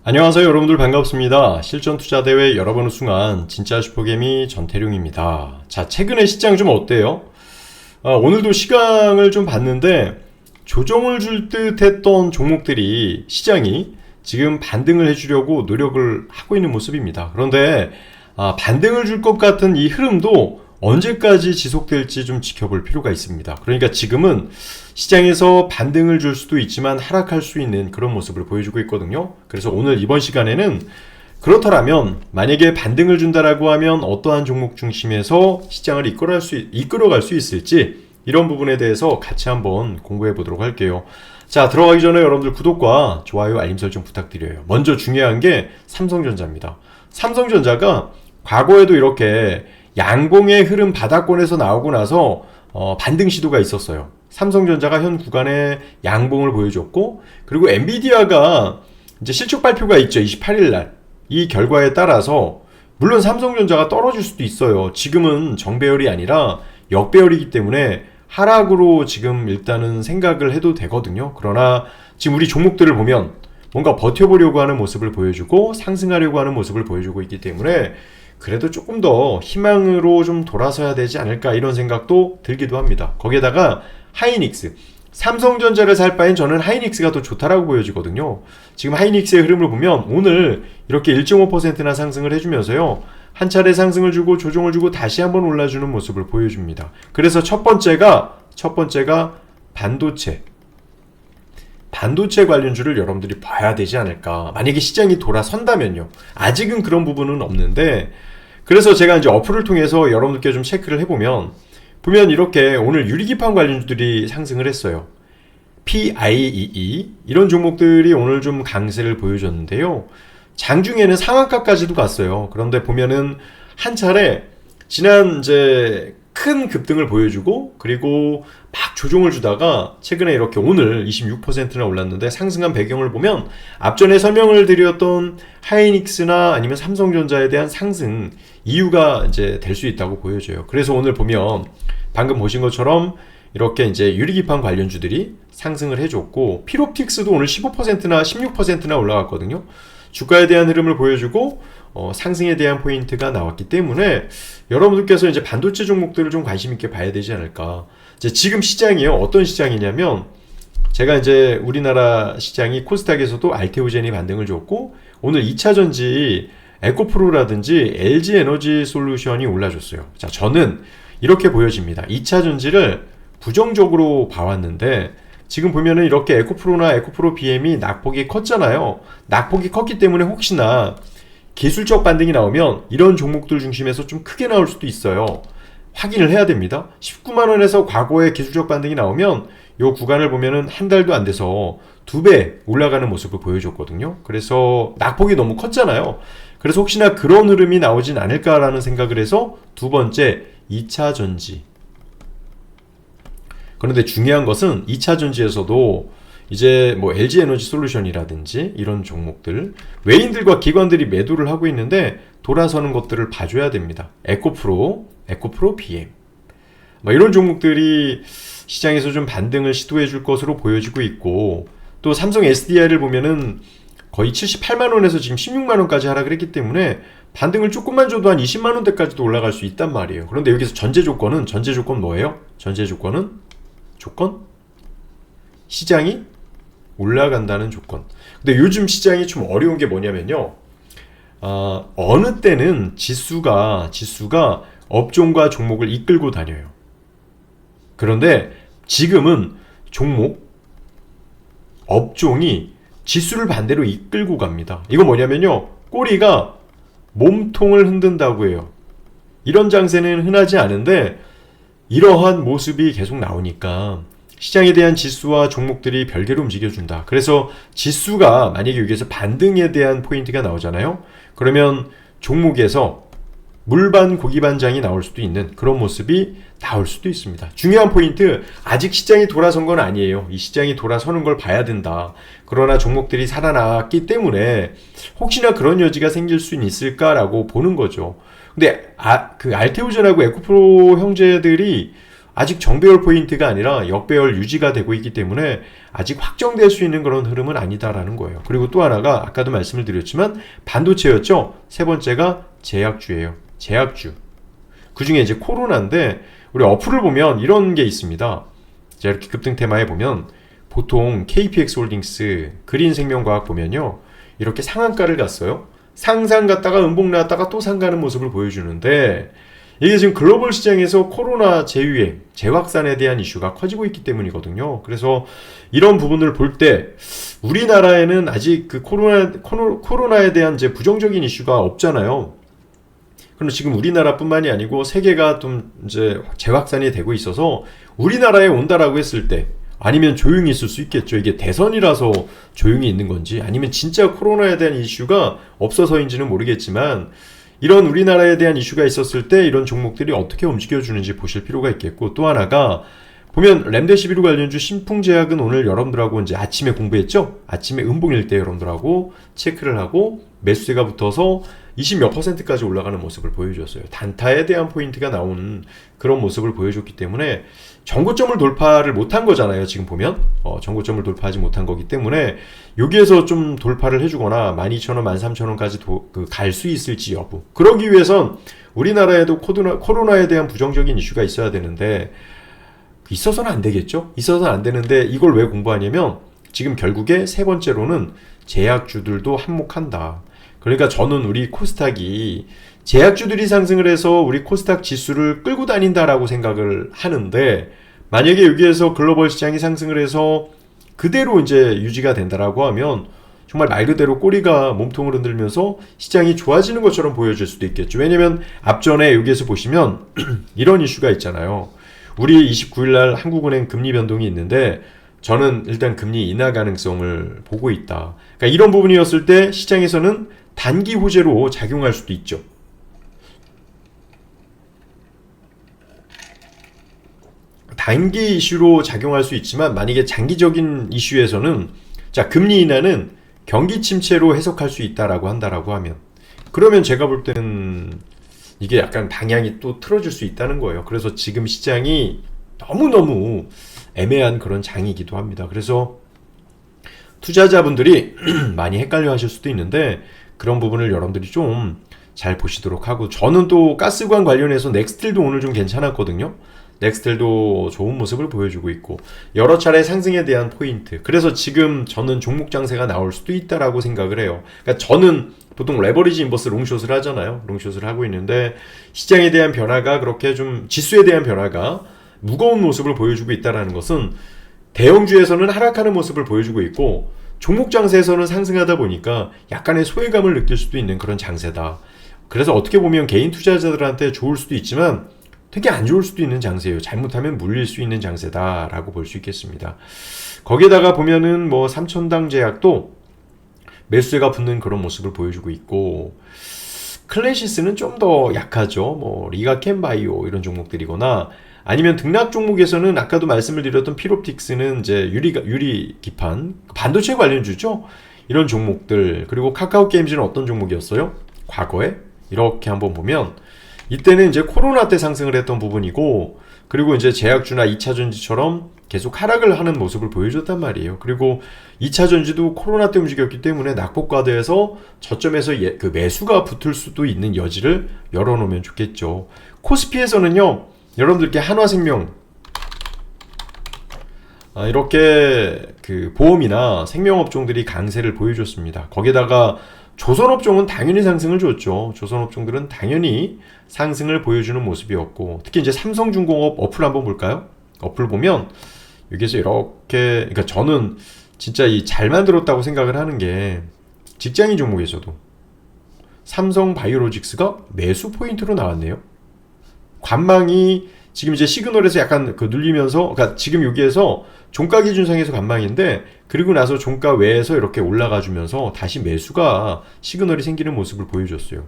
안녕하세요 여러분들 반갑습니다. 실전투자대회 여러 번 우승한 진짜 슈퍼개미 전태룡입니다. 자, 최근에 시장 좀 어때요? 오늘도 시강을 좀 봤는데 조정을 줄 듯 했던 종목들이 시장이 지금 반등을 해주려고 노력을 하고 있는 모습입니다. 그런데 반등을 줄 것 같은 이 흐름도 언제까지 지속될지 좀 지켜볼 필요가 있습니다. 그러니까 지금은 시장에서 반등을 줄 수도 있지만 하락할 수 있는 그런 모습을 보여주고 있거든요. 그래서 오늘 이번 시간에는 그렇다면 만약에 반등을 준다라고 하면 어떠한 종목 중심에서 시장을 이끌어갈 수 있을지 이런 부분에 대해서 같이 한번 공부해 보도록 할게요. 자, 들어가기 전에 여러분들 구독과 좋아요, 알림 설정 부탁드려요. 먼저 중요한 게 삼성전자입니다. 삼성전자가 과거에도 이렇게 양봉의 흐름 바닥권에서 나오고 나서 반등 시도가 있었어요. 삼성전자가 현 구간에 양봉을 보여줬고, 그리고 엔비디아가 이제 실적 발표가 있죠. 28일 날. 이 결과에 따라서 물론 삼성전자가 떨어질 수도 있어요. 지금은 정배열이 아니라 역배열이기 때문에 하락으로 지금 일단은 생각을 해도 되거든요. 그러나 지금 우리 종목들을 보면 뭔가 버텨보려고 하는 모습을 보여주고 상승하려고 하는 모습을 보여주고 있기 때문에 그래도 조금 더 희망으로 좀 돌아서야 되지 않을까 이런 생각도 들기도 합니다. 거기에다가 하이닉스, 삼성전자를 살 바엔 저는 하이닉스가 더 좋다라고 보여지거든요. 지금 하이닉스의 흐름을 보면 오늘 이렇게 1.5%나 상승을 해주면서요, 한 차례 상승을 주고 조정을 주고 다시 한번 올라주는 모습을 보여줍니다. 그래서 첫 번째가 반도체 관련주를 여러분들이 봐야 되지 않을까. 만약에 시장이 돌아선다면요. 아직은 그런 부분은 없는데, 그래서 제가 이제 어플을 통해서 여러분들께 좀 체크를 해보면 이렇게 오늘 유리기판 관련주들이 상승을 했어요. PIEE 이런 종목들이 오늘 좀 강세를 보여줬는데요. 장중에는 상한가까지도 갔어요. 그런데 보면은 한 차례 지난 이제 큰 급등을 보여주고 그리고 막 조정을 주다가 최근에 이렇게 오늘 26%나 올랐는데 상승한 배경을 보면 앞전에 설명을 드렸던 하이닉스나 아니면 삼성전자에 대한 상승 이유가 이제 될 수 있다고 보여져요. 그래서 오늘 보면 방금 보신 것처럼 이렇게 이제 유리기판 관련주들이 상승을 해줬고 필옵틱스도 오늘 15%나 16%나 올라갔거든요. 주가에 대한 흐름을 보여주고 상승에 대한 포인트가 나왔기 때문에 여러분들께서 이제 반도체 종목들을 좀 관심 있게 봐야 되지 않을까. 이제 지금 시장이요. 어떤 시장이냐면 제가 이제 우리나라 시장이 코스닥에서도 알테오젠이 반등을 줬고 오늘 2차전지 에코프로라든지 LG에너지솔루션이 올라줬어요. 자, 저는 이렇게 보여집니다. 2차전지를 부정적으로 봐왔는데 지금 보면은 이렇게 에코프로나 에코프로 BM이 낙폭이 컸잖아요. 낙폭이 컸기 때문에 혹시나 기술적 반등이 나오면 이런 종목들 중심에서 좀 크게 나올 수도 있어요. 확인을 해야 됩니다. 19만원에서 과거에 기술적 반등이 나오면 이 구간을 보면은 한 달도 안 돼서 2배 올라가는 모습을 보여줬거든요. 그래서 낙폭이 너무 컸잖아요. 그래서 혹시나 그런 흐름이 나오진 않을까라는 생각을 해서 두 번째 2차전지. 그런데 중요한 것은 2차전지에서도 이제 뭐 LG에너지솔루션이라든지 이런 종목들 외인들과 기관들이 매도를 하고 있는데 돌아서는 것들을 봐줘야 됩니다. 에코프로 BM 이런 종목들이 시장에서 좀 반등을 시도해 줄 것으로 보여지고 있고 또 삼성 SDI를 보면은 거의 78만원에서 지금 16만원까지 하락을 했기 때문에 반등을 조금만 줘도 한 20만원대까지도 올라갈 수 있단 말이에요. 그런데 여기서 전제 조건 뭐예요? 전제 조건은 시장이 올라간다는 조건. 근데 요즘 시장이 좀 어려운 게 뭐냐면요. 어느 때는 지수가 업종과 종목을 이끌고 다녀요. 그런데 지금은 업종이 지수를 반대로 이끌고 갑니다. 이거 뭐냐면요. 꼬리가 몸통을 흔든다고 해요. 이런 장세는 흔하지 않은데 이러한 모습이 계속 나오니까 시장에 대한 지수와 종목들이 별개로 움직여준다. 그래서 지수가 만약에 여기에서 반등에 대한 포인트가 나오잖아요. 그러면 종목에서 물반 고기반장이 나올 수도 있는 그런 모습이 나올 수도 있습니다. 중요한 포인트, 아직 시장이 돌아선 건 아니에요. 이 시장이 돌아서는 걸 봐야 된다. 그러나 종목들이 살아났기 때문에 혹시나 그런 여지가 생길 수 있을까라고 보는 거죠. 근데 그 알테오젠하고 에코프로 형제들이 아직 정배열 포인트가 아니라 역배열 유지가 되고 있기 때문에 아직 확정될 수 있는 그런 흐름은 아니다라는 거예요. 그리고 또 하나가 아까도 말씀을 드렸지만 반도체였죠. 세 번째가 제약주예요. 제약주. 그 중에 이제 코로나인데 우리 어플을 보면 이런 게 있습니다. 자, 이렇게 급등 테마에 보면 보통 KPX 홀딩스, 그린생명과학 보면요. 이렇게 상한가를 갔어요. 상상 갔다가 음봉 나왔다가 또 상가는 모습을 보여주는데 이게 지금 글로벌 시장에서 코로나 재유행, 재확산에 대한 이슈가 커지고 있기 때문이거든요. 그래서 이런 부분을 볼 때 우리나라에는 아직 그 코로나에 대한 이제 부정적인 이슈가 없잖아요. 그럼 지금 우리나라뿐만이 아니고 세계가 좀 이제 재확산이 되고 있어서 우리나라에 온다라고 했을 때 아니면 조용히 있을 수 있겠죠. 이게 대선이라서 조용히 있는 건지 아니면 진짜 코로나에 대한 이슈가 없어서인지는 모르겠지만 이런 우리나라에 대한 이슈가 있었을 때 이런 종목들이 어떻게 움직여주는지 보실 필요가 있겠고 또 하나가 보면 렘데시비루 관련주 신풍제약은 오늘 여러분들하고 이제 아침에 공부했죠? 아침에 음봉일 때 여러분들하고 체크를 하고 매수세가 붙어서 20몇 %까지 올라가는 모습을 보여줬어요. 단타에 대한 포인트가 나오는 그런 모습을 보여줬기 때문에 전고점을 돌파를 못한 거잖아요. 지금 보면 전고점을 돌파하지 못한 거기 때문에 여기에서 좀 돌파를 해주거나 12,000원, 13,000원까지 갈 수 있을지 여부. 그러기 위해선 우리나라에도 코로나에 대한 부정적인 이슈가 있어야 되는데 있어서는 안 되겠죠? 있어서는 안 되는데 이걸 왜 공부하냐면 지금 결국에 세 번째로는 제약주들도 한몫한다. 그러니까 저는 우리 코스닥이 제약주들이 상승을 해서 우리 코스닥 지수를 끌고 다닌다라고 생각을 하는데 만약에 여기에서 글로벌 시장이 상승을 해서 그대로 이제 유지가 된다라고 하면 정말 말 그대로 꼬리가 몸통을 흔들면서 시장이 좋아지는 것처럼 보여질 수도 있겠죠. 왜냐면 앞전에 여기에서 보시면 이런 이슈가 있잖아요. 우리 29일 날 한국은행 금리 변동이 있는데 저는 일단 금리 인하 가능성을 보고 있다. 그러니까 이런 부분이었을 때 시장에서는 단기 호재로 작용할 수도 있죠. 단기 이슈로 작용할 수 있지만 만약에 장기적인 이슈에서는 자 금리 인하는 경기 침체로 해석할 수 있다라고 한다라고 하면 그러면 제가 볼 때는 이게 약간 방향이 또 틀어질 수 있다는 거예요. 그래서 지금 시장이 너무너무 애매한 그런 장이기도 합니다. 그래서 투자자분들이 많이 헷갈려 하실 수도 있는데 그런 부분을 여러분들이 좀 잘 보시도록 하고 저는 또 가스관 관련해서 넥스틸도 오늘 좀 괜찮았거든요. 넥스텔도 좋은 모습을 보여주고 있고 여러 차례 상승에 대한 포인트 그래서 지금 저는 종목 장세가 나올 수도 있다라고 생각을 해요. 그러니까 저는 보통 레버리지 인버스 롱숏을 하잖아요. 롱숏을 하고 있는데 시장에 대한 변화가 그렇게 좀 지수에 대한 변화가 무거운 모습을 보여주고 있다는 것은 대형주에서는 하락하는 모습을 보여주고 있고 종목 장세에서는 상승하다 보니까 약간의 소외감을 느낄 수도 있는 그런 장세다. 그래서 어떻게 보면 개인 투자자들한테 좋을 수도 있지만 되게 안 좋을 수도 있는 장세예요. 잘못하면 물릴 수 있는 장세다라고 볼 수 있겠습니다. 거기에다가 보면은 뭐 삼천당 제약도 매수세가 붙는 그런 모습을 보여주고 있고 클래시스는 좀 더 약하죠. 뭐 리가캠바이오 이런 종목들이거나 아니면 등락 종목에서는 아까도 말씀을 드렸던 피롭틱스는 이제 유리 기판 반도체 관련주죠. 이런 종목들 그리고 카카오 게임즈는 어떤 종목이었어요? 과거에 이렇게 한번 보면 이때는 이제 코로나 때 상승을 했던 부분이고 그리고 이제 제약주나 2차전지처럼 계속 하락을 하는 모습을 보여줬단 말이에요. 그리고 2차전지도 코로나 때 움직였기 때문에 낙폭과대에서 저점에서 그 매수가 붙을 수도 있는 여지를 열어놓으면 좋겠죠. 코스피에서는요. 여러분들께 한화생명 이렇게 그 보험이나 생명업종들이 강세를 보여줬습니다. 거기에다가 조선업종은 당연히 상승을 줬죠. 조선업종들은 당연히 상승을 보여주는 모습이었고 특히 이제 삼성중공업 어플 한번 볼까요? 어플 보면 여기서 이렇게 그러니까 저는 진짜 이 잘 만들었다고 생각을 하는 게 직장인 종목에서도 삼성바이오로직스가 매수 포인트로 나왔네요. 관망이 지금 이제 시그널에서 약간 그 눌리면서 그러니까 지금 여기에서 종가 기준상에서 관망인데 그리고 나서 종가 외에서 이렇게 올라가 주면서 다시 매수가 시그널이 생기는 모습을 보여줬어요.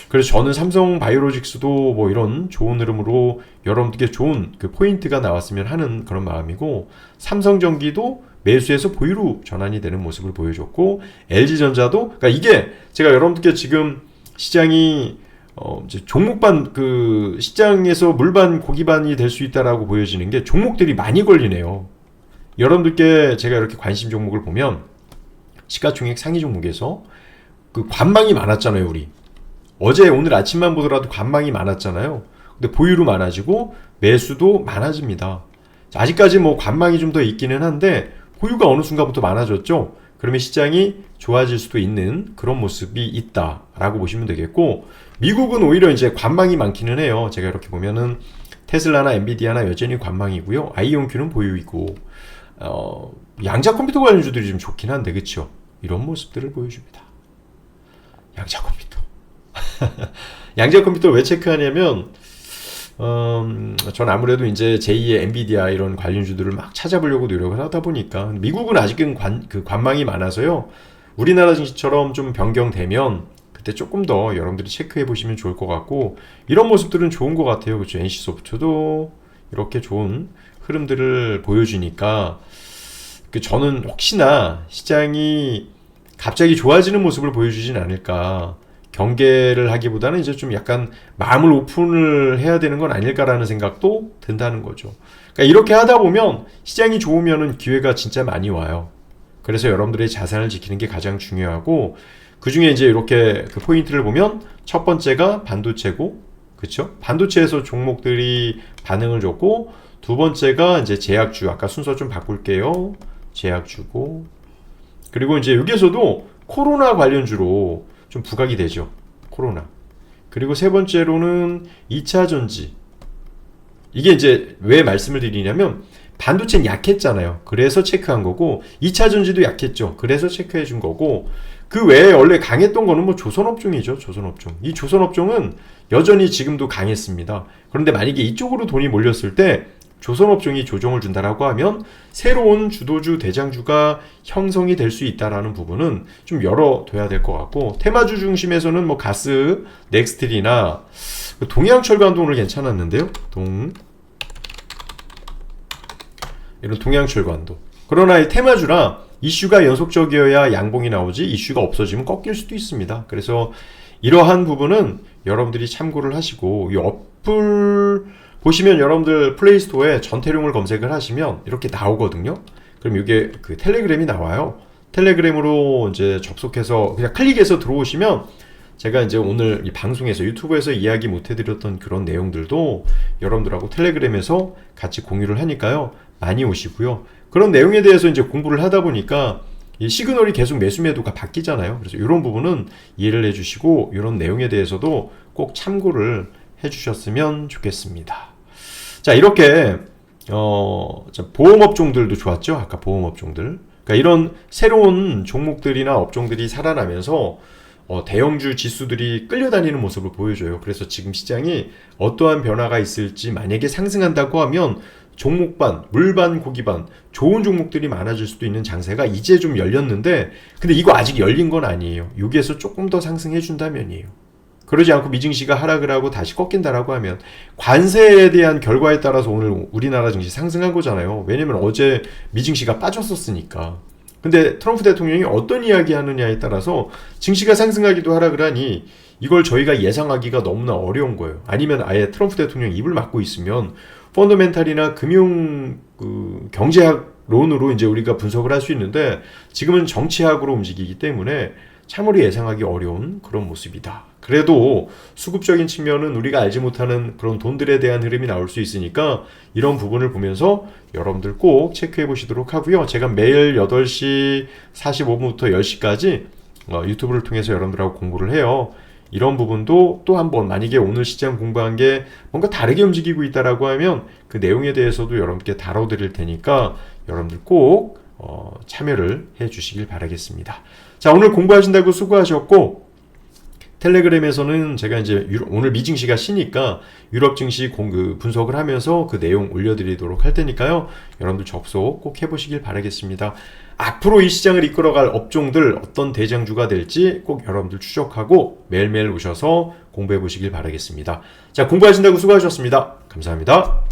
그래서 저는 삼성 바이오로직스도 뭐 이런 좋은 흐름으로 여러분들께 좋은 그 포인트가 나왔으면 하는 그런 마음이고 삼성전기도 매수에서 보유로 전환이 되는 모습을 보여줬고 LG전자도 그러니까 이게 제가 여러분들께 지금 시장이 이제 종목반 그 시장에서 물반 고기반이 될 수 있다라고 보여지는 게 종목들이 많이 걸리네요. 여러분들께 제가 이렇게 관심 종목을 보면 시가총액 상위 종목에서 그 관망이 많았잖아요, 우리. 어제 오늘 아침만 보더라도 관망이 많았잖아요. 근데 보유로 많아지고 매수도 많아집니다. 아직까지 뭐 관망이 좀 더 있기는 한데 보유가 어느 순간부터 많아졌죠. 그러면 시장이 좋아질 수도 있는 그런 모습이 있다라고 보시면 되겠고, 미국은 오히려 이제 관망이 많기는 해요. 제가 이렇게 보면은 테슬라나 엔비디아나 여전히 관망이고요. 아이온큐는 보유이고, 양자 컴퓨터 관련주들이 좀 좋긴 한데, 그쵸? 이런 모습들을 보여줍니다. 양자 컴퓨터. 양자 컴퓨터 왜 체크하냐면, 전 아무래도 이제 제2의 엔비디아 이런 관련주들을 막 찾아보려고 노력을 하다 보니까, 미국은 아직은 관망이 많아서요. 우리나라 증시처럼 좀 변경되면 그때 조금 더 여러분들이 체크해 보시면 좋을 것 같고, 이런 모습들은 좋은 것 같아요. 그렇죠? NC소프트도 이렇게 좋은 흐름들을 보여주니까, 저는 혹시나 시장이 갑자기 좋아지는 모습을 보여주진 않을까, 경계를 하기보다는 이제 좀 약간 마음을 오픈을 해야 되는 건 아닐까라는 생각도 든다는 거죠. 그러니까 이렇게 하다 보면 시장이 좋으면은 기회가 진짜 많이 와요. 그래서 여러분들의 자산을 지키는 게 가장 중요하고, 그 중에 이제 이렇게 그 포인트를 보면 첫 번째가 반도체고, 그쵸? 반도체에서 종목들이 반응을 줬고, 두 번째가 이제 제약주, 아까 순서 좀 바꿀게요. 제약주고, 그리고 이제 여기에서도 코로나 관련주로 좀 부각이 되죠. 코로나. 그리고 세 번째로는 2차 전지. 이게 이제 왜 말씀을 드리냐면 반도체는 약했잖아요. 그래서 체크한 거고, 2차 전지도 약했죠. 그래서 체크해 준 거고, 그 외에 원래 강했던 거는 뭐 조선업종이죠. 조선업종. 이 조선업종은 여전히 지금도 강했습니다. 그런데 만약에 이쪽으로 돈이 몰렸을 때 조선업종이 조정을 준다라고 하면 새로운 주도주, 대장주가 형성이 될 수 있다라는 부분은 좀 열어둬야 될 것 같고, 테마주 중심에서는 뭐 가스, 넥스트리나 동양철관도 오늘 괜찮았는데요. 이런 동양철관도. 그러나 이 테마주라 이슈가 연속적이어야 양봉이 나오지, 이슈가 없어지면 꺾일 수도 있습니다. 그래서 이러한 부분은 여러분들이 참고를 하시고, 이 어플 보시면 여러분들 플레이스토어에 전태룡을 검색을 하시면 이렇게 나오거든요. 그럼 이게 그 텔레그램이 나와요. 텔레그램으로 이제 접속해서 그냥 클릭해서 들어오시면 제가 이제 오늘 이 방송에서 유튜브에서 이야기 못 해드렸던 그런 내용들도 여러분들하고 텔레그램에서 같이 공유를 하니까요. 많이 오시고요. 그런 내용에 대해서 이제 공부를 하다 보니까 이 시그널이 계속 매수매도가 바뀌잖아요. 그래서 이런 부분은 이해를 해주시고, 이런 내용에 대해서도 꼭 참고를 해주셨으면 좋겠습니다. 자, 이렇게 보험업종들도 좋았죠. 아까 보험업종들. 그러니까 이런 새로운 종목들이나 업종들이 살아나면서 대형주 지수들이 끌려다니는 모습을 보여줘요. 그래서 지금 시장이 어떠한 변화가 있을지, 만약에 상승한다고 하면 종목반, 물반, 고기반 좋은 종목들이 많아질 수도 있는 장세가 이제 좀 열렸는데, 근데 이거 아직 열린 건 아니에요. 여기에서 조금 더 상승해 준다면이에요. 그러지 않고 미증시가 하락을 하고 다시 꺾인다라고 하면 관세에 대한 결과에 따라서 오늘 우리나라 증시 상승한 거잖아요. 왜냐면 어제 미증시가 빠졌었으니까. 근데 트럼프 대통령이 어떤 이야기 하느냐에 따라서 증시가 상승하기도 하락을 하니 이걸 저희가 예상하기가 너무나 어려운 거예요. 아니면 아예 트럼프 대통령이 입을 막고 있으면 펀더멘탈이나 금융 경제학론으로 이제 우리가 분석을 할 수 있는데, 지금은 정치학으로 움직이기 때문에 참으로 예상하기 어려운 그런 모습이다. 그래도 수급적인 측면은 우리가 알지 못하는 그런 돈들에 대한 흐름이 나올 수 있으니까 이런 부분을 보면서 여러분들 꼭 체크해 보시도록 하고요. 제가 매일 8시 45분부터 10시까지 유튜브를 통해서 여러분들하고 공부를 해요. 이런 부분도 또 한번, 만약에 오늘 시장 공부한 게 뭔가 다르게 움직이고 있다라고 하면 그 내용에 대해서도 여러분께 다뤄드릴 테니까 여러분들 꼭 참여를 해 주시길 바라겠습니다. 자, 오늘 공부하신다고 수고하셨고, 텔레그램에서는 제가 이제 오늘 미증시가 쉬니까 유럽 증시 분석을 하면서 그 내용 올려드리도록 할 테니까요. 여러분들 접속 꼭 해보시길 바라겠습니다. 앞으로 이 시장을 이끌어갈 업종들 어떤 대장주가 될지 꼭 여러분들 추적하고 매일매일 오셔서 공부해 보시길 바라겠습니다. 자, 공부하신다고 수고하셨습니다. 감사합니다.